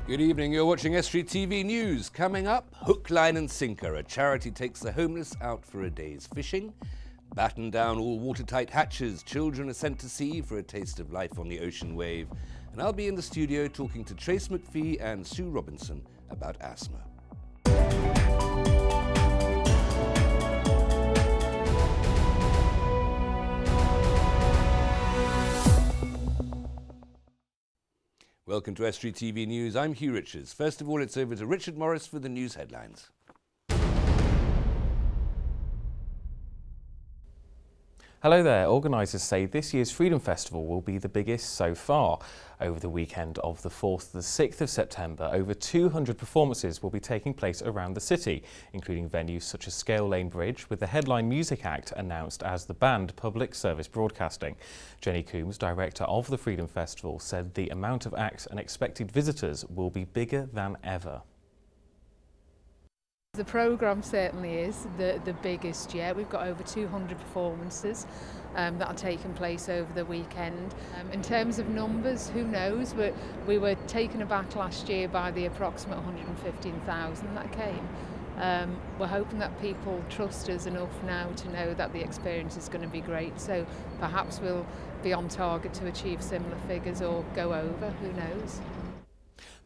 Good evening, you're watching Estuary TV News. Coming up, Hook, Line and Sinker. A charity takes the homeless out for a day's fishing. Batten down all watertight hatches. Children are sent to sea for a taste of life on the ocean wave. And I'll be in the studio talking to Trace McPhee and Sue Robinson about asthma. Welcome to Estuary TV News. I'm Hugh Richards. First of all, it's over to Richard Morris for the news headlines. Hello there. Organisers say this year's Freedom Festival will be the biggest so far. Over the weekend of the 4th to the 6th of September, over 200 performances will be taking place around the city, including venues such as Scale Lane Bridge, with the headline music act announced as the band Public Service Broadcasting. Jenny Coombs, director of the Freedom Festival, said the amount of acts and expected visitors will be bigger than ever. The programme certainly is the biggest yet. We've got over 200 performances that are taking place over the weekend. In terms of numbers, who knows? We were taken aback last year by the approximate 115,000 that came. We're hoping that people trust us enough now to know that the experience is going to be great. So perhaps we'll be on target to achieve similar figures or go over, who knows?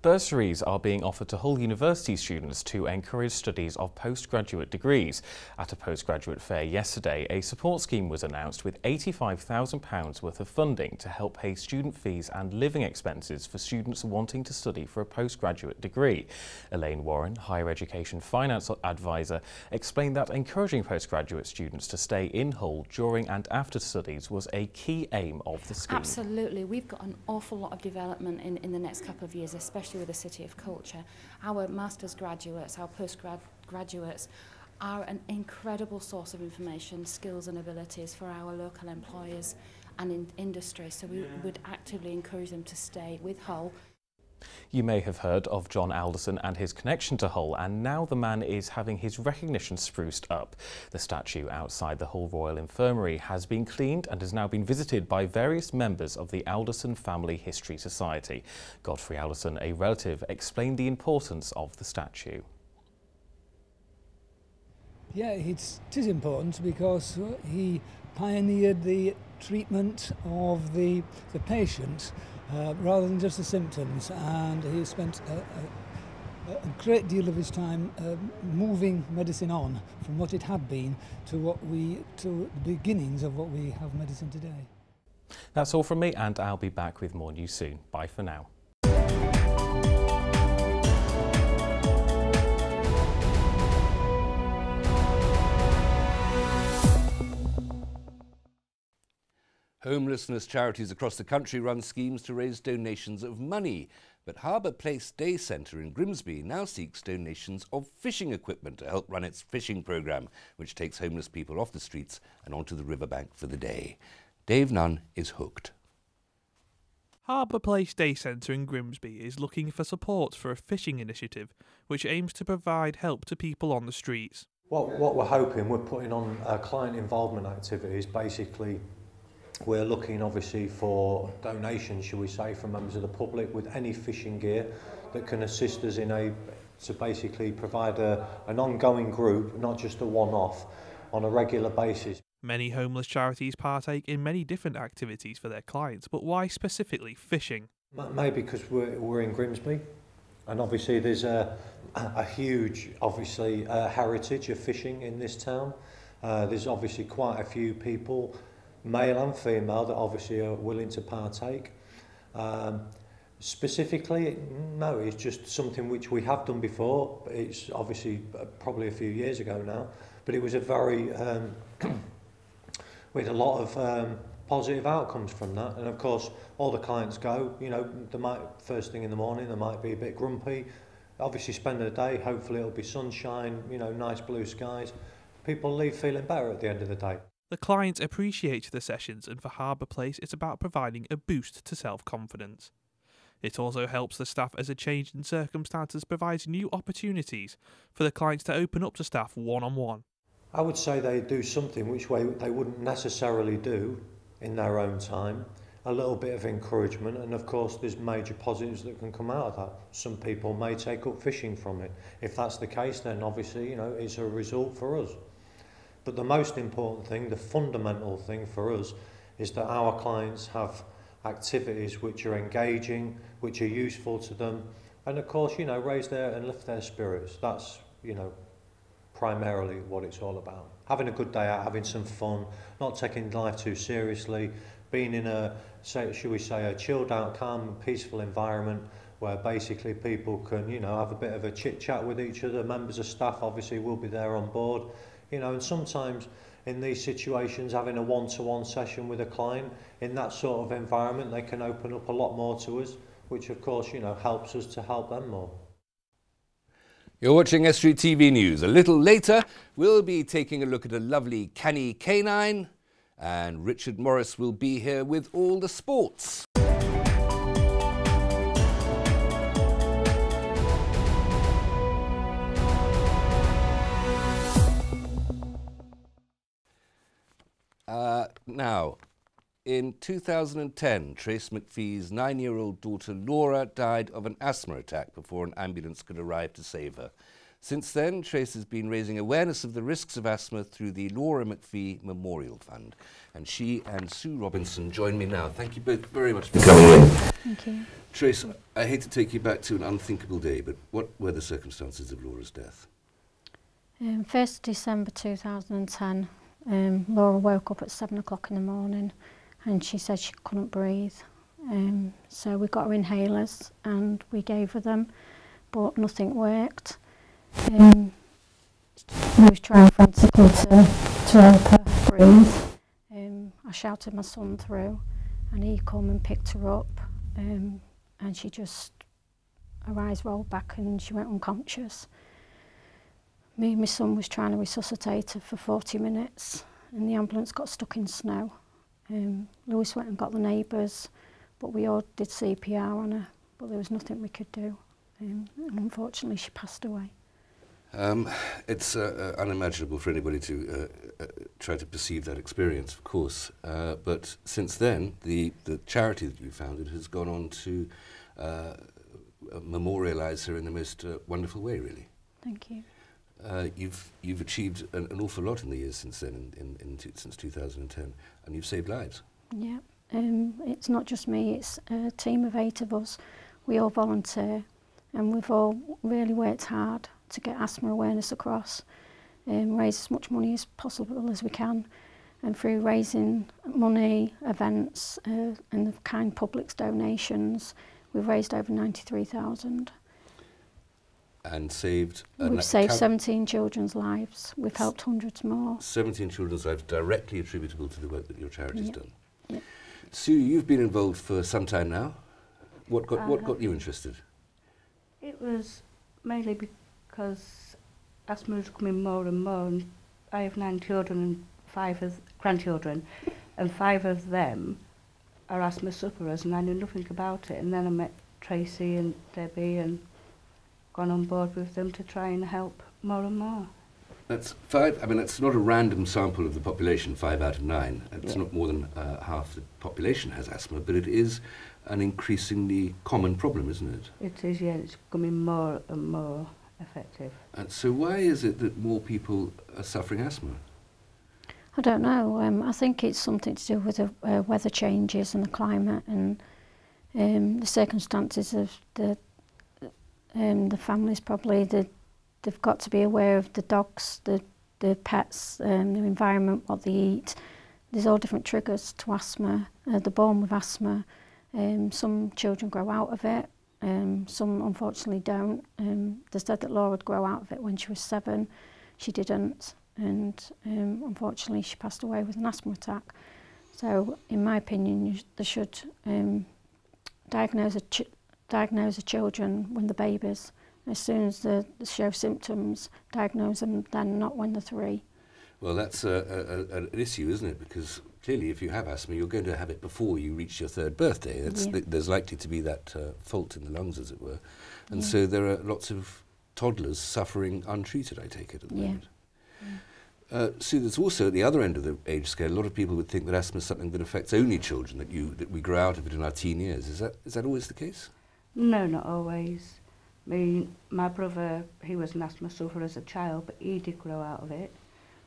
Bursaries are being offered to Hull University students to encourage studies of postgraduate degrees. At a postgraduate fair yesterday, a support scheme was announced with £85,000 worth of funding to help pay student fees and living expenses for students wanting to study for a postgraduate degree. Elaine Warren, Higher Education Finance Advisor, explained that encouraging postgraduate students to stay in Hull during and after studies was a key aim of the scheme. Absolutely. We've got an awful lot of development in the next couple of years, especially with the City of Culture. Our master's graduates, our postgraduates are an incredible source of information, skills and abilities for our local employers and in industry, so we would actively encourage them to stay with Hull. You may have heard of John Alderson and his connection to Hull, and now the man is having his recognition spruced up. The statue outside the Hull Royal Infirmary has been cleaned and has now been visited by various members of the Alderson Family History Society. Godfrey Alderson, a relative, explained the importance of the statue. Yeah, it is important because he pioneered the treatment of the patient rather than just the symptoms, and he spent a great deal of his time moving medicine on from what it had been to the beginnings of what we have medicine today. That's all from me, and I'll be back with more news soon. Bye for now. Homelessness charities across the country run schemes to raise donations of money, but Harbour Place Day Centre in Grimsby now seeks donations of fishing equipment to help run its fishing programme, which takes homeless people off the streets and onto the riverbank for the day. Dave Nunn is hooked. Harbour Place Day Centre in Grimsby is looking for support for a fishing initiative which aims to provide help to people on the streets. What we're hoping, we're putting on client involvement activities. Basically, we're looking obviously for donations, shall we say, from members of the public with any fishing gear that can assist us to basically provide an ongoing group, not just a one-off, on a regular basis. Many homeless charities partake in many different activities for their clients, but why specifically fishing? Maybe because we're in Grimsby, and obviously there's a huge, obviously, heritage of fishing in this town. There's obviously quite a few people, male and female, that obviously are willing to partake. Specifically, no, it's just something which we have done before. It's obviously probably a few years ago now, but it was a very, we had a lot of positive outcomes from that. And of course, all the clients go, you know, they might, first thing in the morning, they might be a bit grumpy, obviously spend the day, hopefully it'll be sunshine, you know, nice blue skies. People leave feeling better at the end of the day. The clients appreciate the sessions, and for Harbour Place it's about providing a boost to self-confidence. It also helps the staff as a change in circumstances provides new opportunities for the clients to open up to staff one-on-one. I would say they do something which they wouldn't necessarily do in their own time, a little bit of encouragement, and of course there's major positives that can come out of that. Some people may take up fishing from it. If that's the case, then obviously, you know, it's a result for us. But the most important thing, the fundamental thing for us, is that our clients have activities which are engaging, which are useful to them, and of course, you know, raise their and lift their spirits. That's, you know, primarily what it's all about. Having a good day out, having some fun, not taking life too seriously, being in a, should we say, a chilled out, calm, peaceful environment where basically people can, you know, have a bit of a chit chat with each other. Members of staff obviously will be there on board, you know, and sometimes in these situations, having a one-to-one session with a client in that sort of environment, they can open up a lot more to us, which of course, you know, helps us to help them more. You're watching Estuary TV News. A little later, we'll be taking a look at a lovely canny canine, and Richard Morris will be here with all the sports. Now, in 2010, Trace McPhee's 9-year-old daughter Laura died of an asthma attack before an ambulance could arrive to save her. Since then, Trace has been raising awareness of the risks of asthma through the Laura McPhee Memorial Fund. And she and Sue Robinson join me now. Thank you both very much for coming in. Thank you. Trace, I hate to take you back to an unthinkable day, but what were the circumstances of Laura's death? 1st December 2010, Laura woke up at 7 o'clock in the morning and she said she couldn't breathe. So we got her inhalers and we gave her them, but nothing worked. We was trying frantically to help her breathe. I shouted my son through and he come and picked her up, and she just, her eyes rolled back and she went unconscious. Me and my son was trying to resuscitate her for 40 minutes and the ambulance got stuck in snow. Lewis went and got the neighbours, but we all did CPR on her, but there was nothing we could do. And unfortunately she passed away. It's unimaginable for anybody to try to perceive that experience, of course. But since then, the charity that you founded has gone on to memorialise her in the most wonderful way, really. Thank you. You've achieved an awful lot in the years since then, since 2010, and you've saved lives. Yeah, it's not just me, it's a team of 8 of us. We all volunteer and we've all really worked hard to get asthma awareness across, raise as much money as possible as we can, and through raising money, events and the kind public's donations, we've raised over 93,000. And saved... We've saved 17 children's lives. We've helped hundreds more. 17 children's lives directly attributable to the work that your charity's Yep. done. Yep. Sue, you've been involved for some time now. What got you interested? It was mainly because asthma is coming more and more, and I have 9 children and 5 grandchildren, and 5 of them are asthma sufferers, and I knew nothing about it. And then I met Tracy and Debbie and gone on board with them to try and help more and more. That's 5. I mean, that's not a random sample of the population, 5 out of 9. It's Yeah. not more than half the population has asthma, but it is an increasingly common problem, isn't it? It is, yeah, it's becoming more and more effective. And so why is it that more people are suffering asthma? I don't know. I think it's something to do with the weather changes and the climate and the circumstances of the families. Probably they've got to be aware of the dogs, the pets, the environment, what they eat. There's all different triggers to asthma. They're born with asthma. Some children grow out of it. Some unfortunately don't. They said that Laura would grow out of it when she was 7. She didn't, and unfortunately she passed away with an asthma attack. So in my opinion, they should diagnose the children when they're babies. As soon as they show symptoms, diagnose them then, not when they're 3. Well, that's an issue, isn't it? Because clearly if you have asthma, you're going to have it before you reach your 3rd birthday. There's likely to be that fault in the lungs, as it were. And so there are lots of toddlers suffering untreated, I take it, at the moment. Sue, there's also at the other end of the age scale, a lot of people would think that asthma is something that affects only children, that we grow out of it in our teen years. Is that always the case? No, not always. My brother, he was an asthma sufferer as a child, but he did grow out of it.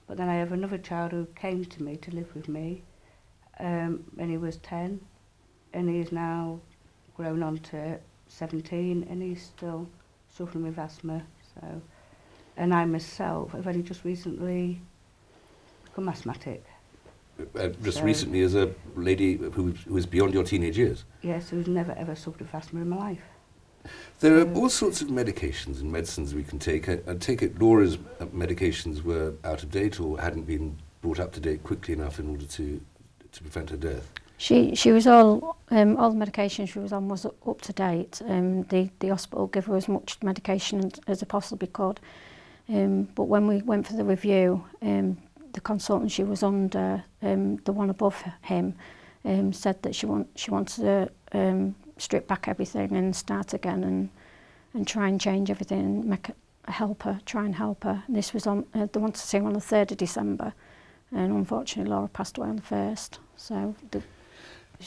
But then I have another child who came to me to live with me, and he was 10, and he's now grown on to 17, and he's still suffering with asthma. So, and I myself have only just recently become asthmatic. Just recently, as a lady who was beyond your teenage years? Yes, who's never ever suffered with asthma in my life. There are all sorts of medications and medicines we can take. I take it Laura's medications were out of date or hadn't been brought up to date quickly enough in order to prevent her death. She was all the medication she was on was up to date. The hospital gave her as much medication as they possibly could. But when we went for the review, the consultant she was under, the one above him, said that she wanted to strip back everything and start again and try and change everything and make try and help her. And this was on, they wanted to see her on the 3rd of December, and unfortunately Laura passed away on the 1st. So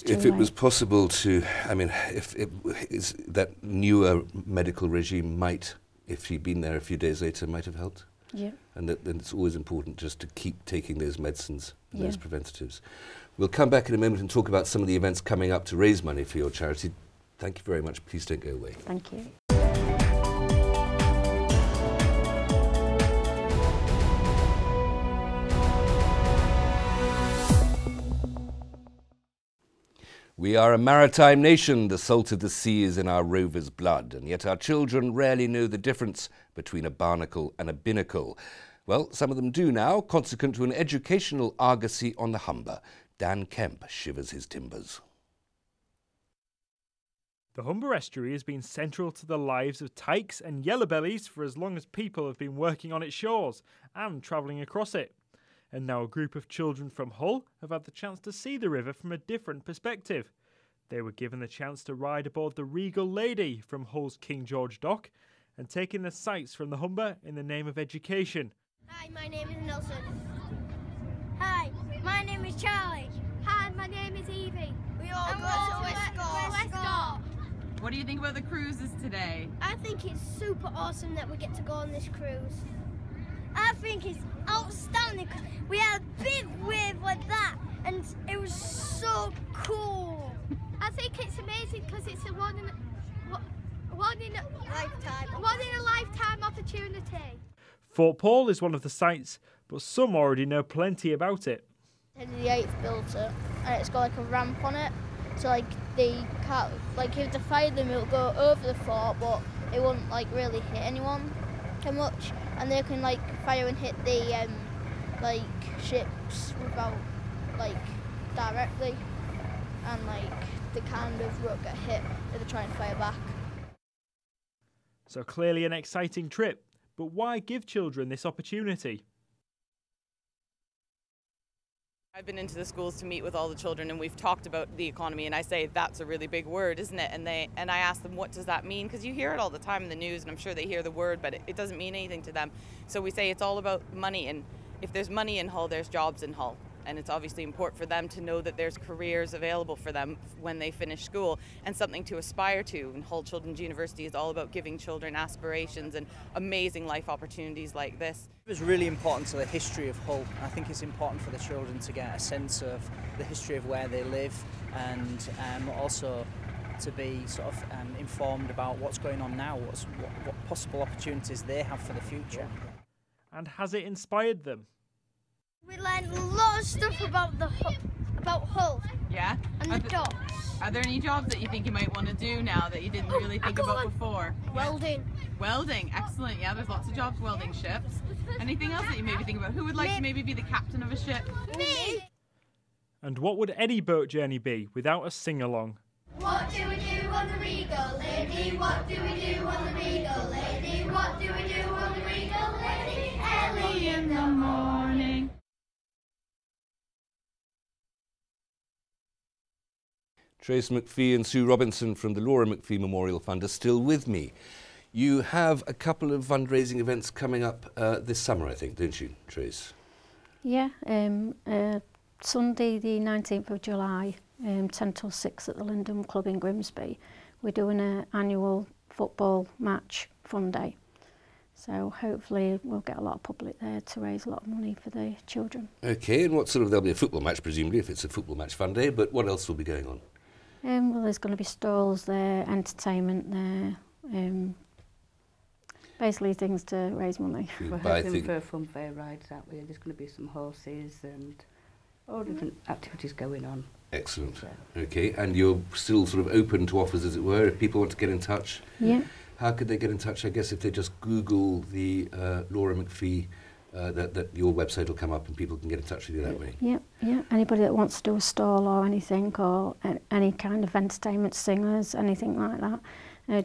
if it was possible to, I mean, if it is that newer medical regime might, if she'd been there a few days later, might have helped. Yeah. And then it's always important just to keep taking those medicines and those preventatives. We'll come back in a moment and talk about some of the events coming up to raise money for your charity. Thank you very much. Please don't go away. Thank you. We are a maritime nation. The salt of the sea is in our rovers' blood, and yet our children rarely know the difference between a barnacle and a binnacle. Well, some of them do now, consequent to an educational argosy on the Humber. Dan Kemp shivers his timbers. The Humber Estuary has been central to the lives of tykes and yellowbellies for as long as people have been working on its shores and travelling across it. And now a group of children from Hull have had the chance to see the river from a different perspective. They were given the chance to ride aboard the Regal Lady from Hull's King George Dock and take in the sights from the Humber in the name of education. Hi, my name is Nelson. Hi, my name is Charlie. Hi, my name is Evie. We all go to Westcott. What do you think about the cruises today? I think it's super awesome that we get to go on this cruise. I think it's outstanding because we had a big wave like that and it was so cool. I think it's amazing because it's a one in a lifetime opportunity. Fort Paul is one of the sites, but some already know plenty about it. Henry VIII built it and it's got like a ramp on it, so like they can't, like if they fired them it would go over the fort but it wouldn't like really hit anyone too much, and they can like fire and hit the like ships without like directly, and like they kind of won't get hit if they try and fire back. So clearly an exciting trip, but why give children this opportunity? I've been into the schools to meet with all the children and we've talked about the economy, and I say that's a really big word, isn't it? And I ask them, what does that mean? Because you hear it all the time in the news and I'm sure they hear the word, but it doesn't mean anything to them. So we say it's all about money, and if there's money in Hull, there's jobs in Hull. And it's obviously important for them to know that there's careers available for them when they finish school and something to aspire to. And Hull Children's University is all about giving children aspirations and amazing life opportunities like this. It was really important to the history of Hull. I think it's important for the children to get a sense of the history of where they live, and also to be sort of informed about what's going on now, what possible opportunities they have for the future. And has it inspired them? We learned a lot of stuff about Hull. Yeah? And the docks. Are there any jobs that you think you might want to do now that you didn't really think about before? Welding. Welding, excellent. Yeah, there's lots of jobs welding ships. Anything else that you maybe think about? Who would like to maybe be the captain of a ship? Me. And what would any boat journey be without a sing-along? What do we do on the Regal Lady? What do we do on the Regal Lady? What do we do on the Regal Lady? Early in the morning. Trace McPhee and Sue Robinson from the Laura McPhee Memorial Fund are still with me. You have a couple of fundraising events coming up this summer, I think, don't you, Trace? Yeah, Sunday the 19th of July, 10 till 6 at the Lindham Club in Grimsby. We're doing an annual football match fun day. So hopefully we'll get a lot of public there to raise a lot of money for the children. Okay, and what sort of, there'll be a football match presumably if it's a football match fun day, but what else will be going on? Well, there's going to be stalls there, entertainment there, basically things to raise money. We're hoping for fun fair rides out there. There's going to be some horses and all different activities going on. Excellent. Okay, and you're still sort of open to offers, as it were, if people want to get in touch? Yeah. How could they get in touch? I guess if they just Google the Laura McPhee, that your website will come up and people can get in touch with you that way. Yeah, yeah. Anybody that wants to do a stall or anything, or any kind of entertainment, singers, anything like that,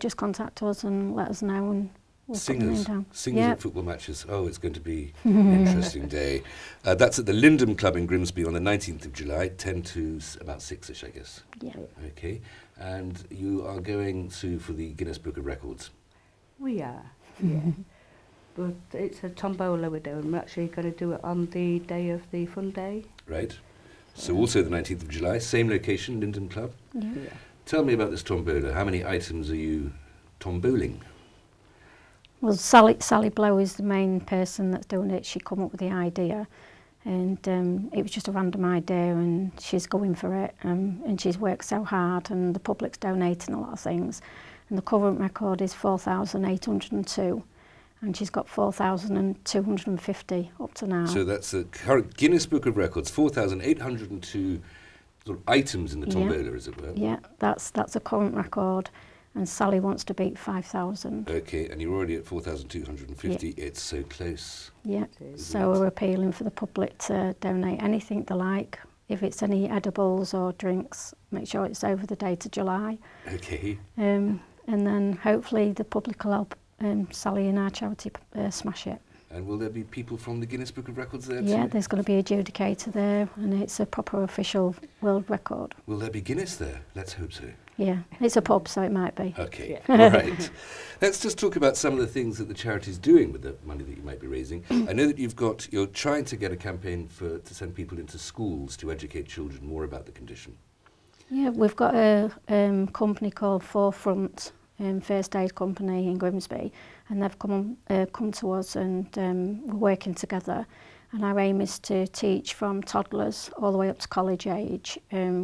just contact us and let us know, and we'll put your name down. Singers at football matches. Oh, it's going to be an interesting day. That's at the Lindham Club in Grimsby on the 19th of July, 10 to about 6ish, I guess. Yeah. Okay, and you are going for the Guinness Book of Records. We are, yeah. But it's a tombola we're doing. We're actually going to do it on the day of the fun day. Right. So also the 19th of July, same location, Lindham Club. Yeah. Tell me about this tombola. How many items are you tomboling? Well, Sally Blow is the main person that's doing it. She come up with the idea, and it was just a random idea, and she's going for it, and she's worked so hard, and the public's donating a lot of things. And the current record is 4,802. And she's got 4,250 up to now. So that's the current Guinness Book of Records, 4,802 sort of items in the tombola, as it were. Yeah, that's a current record, and Sally wants to beat 5,000. Okay, and you're already at 4,250. Yeah. It's so close. Yeah, so we're appealing for the public to donate anything they like. If it's any edibles or drinks, make sure it's over the date of July. Okay. And then hopefully the public will help Sally and our charity smash it. And will there be people from the Guinness Book of Records there too? Yeah, there's going to be a adjudicator there, and it's a proper official world record. Will there be Guinness there? Let's hope so. Yeah, it's a pub, so it might be. Okay, all right. Let's just talk about some of the things that the charity's doing with the money that you might be raising. I know that you're trying to get a campaign to send people into schools to educate children more about the condition. Yeah, we've got a company called Forefront, first aid company in Grimsby, and they've come to us, and we're working together, and our aim is to teach from toddlers all the way up to college age,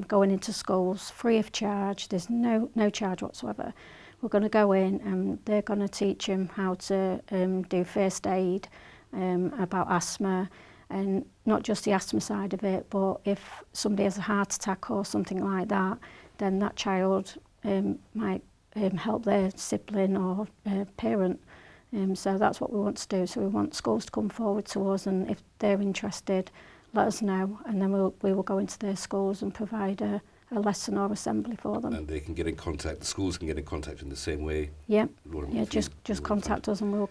going into schools free of charge. There's no charge whatsoever. We're going to go in and they're going to teach them how to do first aid, about asthma, and not just the asthma side of it, but if somebody has a heart attack or something like that, then that child might help their sibling or parent. So that's what we want to do. So we want schools to come forward to us, and if they're interested, let us know, and then we will go into their schools and provide a lesson or assembly for them. And they can get in contact, the schools can get in contact in the same way? Yeah, just contact us and we'll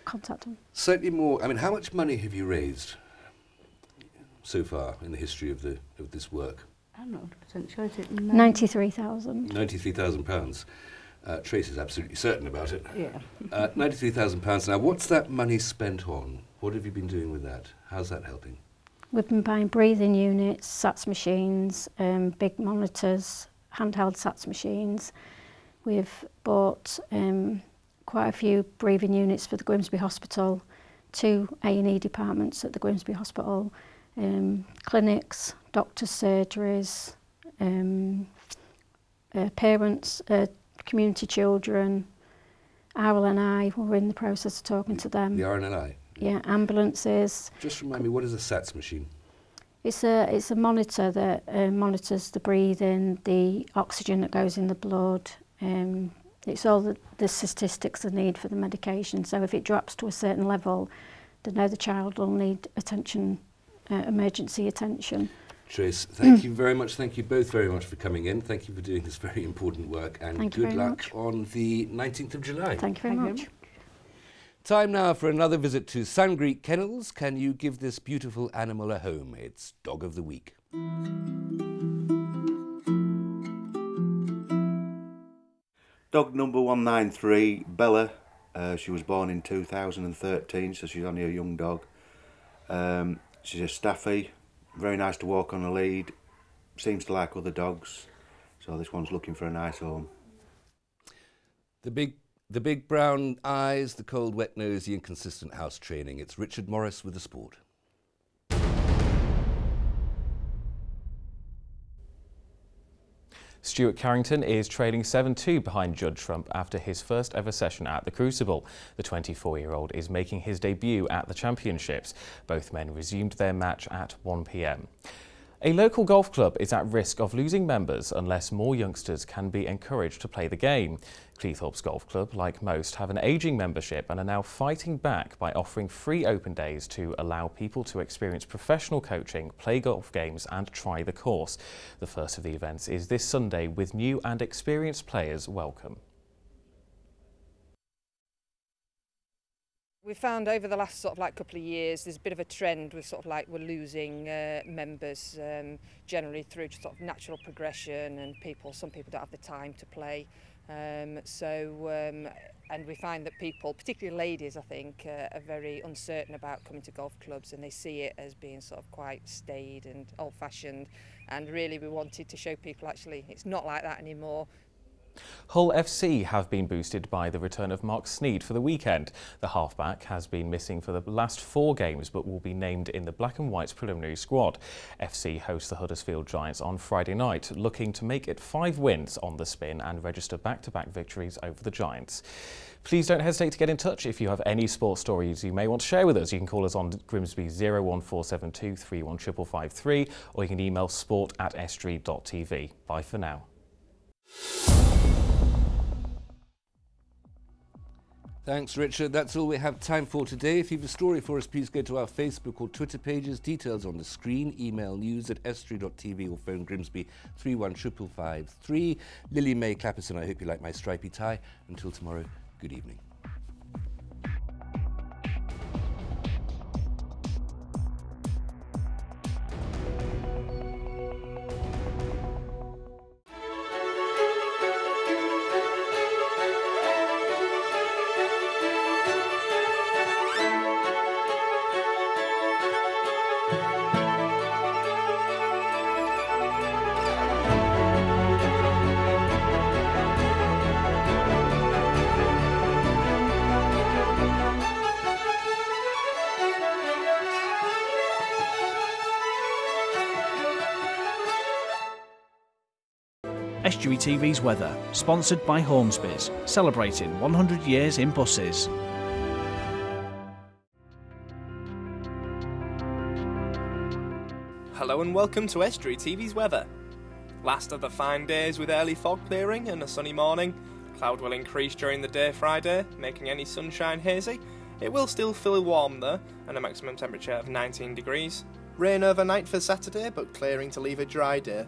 contact them. Slightly more, I mean, how much money have you raised so far in the history of this work? I'm not 100% sure. Is it 93,000? £93,000. Trace is absolutely certain about it. Yeah. £93,000. Now, what's that money spent on? What have you been doing with that? How's that helping? We've been buying breathing units, SATS machines, big monitors, handheld SATS machines. We've bought quite a few breathing units for the Grimsby Hospital, 2 A&E departments at the Grimsby Hospital, clinics, doctors' surgeries, parents, community children, RLNI, we're in the process of talking to them. The RLNI? Yeah, ambulances. Just remind me, what is a SATS machine? It's a monitor that monitors the breathing, the oxygen that goes in the blood. It's all the statistics they need for the medication. So if it drops to a certain level, they know the child will need attention, emergency attention. Trace, thank you very much. Thank you both very much for coming in. Thank you for doing this very important work, and good luck on the 19th of July. Thank you very much. Time now for another visit to Sangreek Kennels. Can you give this beautiful animal a home? It's Dog of the Week. Dog number 193, Bella. She was born in 2013, so she's only a young dog. She's a staffy, very nice to walk on a lead, seems to like other dogs, so this one's looking for a nice home. The big brown eyes, the cold wet nose, the inconsistent house training. It's Richard Morris with the sport. Stuart Carrington is trailing 7-2 behind Judd Trump after his first ever session at the Crucible. The 24-year-old is making his debut at the championships. Both men resumed their match at 1 p.m. A local golf club is at risk of losing members unless more youngsters can be encouraged to play the game. Cleethorpes Golf Club, like most, have an ageing membership and are now fighting back by offering free open days to allow people to experience professional coaching, play golf games and try the course. The first of the events is this Sunday with new and experienced players welcome. We found over the last couple of years there's a bit of a trend with we're losing members generally through natural progression, and some people don't have the time to play, and we find that people, particularly ladies, I think, are very uncertain about coming to golf clubs, and they see it as being quite staid and old-fashioned, and really we wanted to show people actually it's not like that anymore. Hull FC have been boosted by the return of Mark Sneed for the weekend. The halfback has been missing for the last 4 games but will be named in the Black and White's preliminary squad. FC host the Huddersfield Giants on Friday night, looking to make it 5 wins on the spin and register back-to-back victories over the Giants. Please don't hesitate to get in touch if you have any sports stories you may want to share with us. You can call us on Grimsby 01472 31553 or you can email sport@estuary.tv. Bye for now. Thanks, Richard. That's all we have time for today. If you have a story for us, please go to our Facebook or Twitter pages. Details on the screen. Email news@estuary.tv or phone Grimsby 31553. Lily May Clapperson, I hope you like my stripy tie. Until tomorrow, good evening. Estuary TV's weather, sponsored by Hornsby's, celebrating 100 years in buses. Hello and welcome to Estuary TV's weather. Last of the fine days with early fog clearing and a sunny morning. Cloud will increase during the day Friday, making any sunshine hazy. It will still feel warm though, and a maximum temperature of 19 degrees. Rain overnight for Saturday, but clearing to leave a dry day.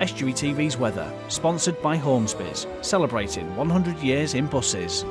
Estuary TV's weather, sponsored by Hornsby's, celebrating 100 years in buses.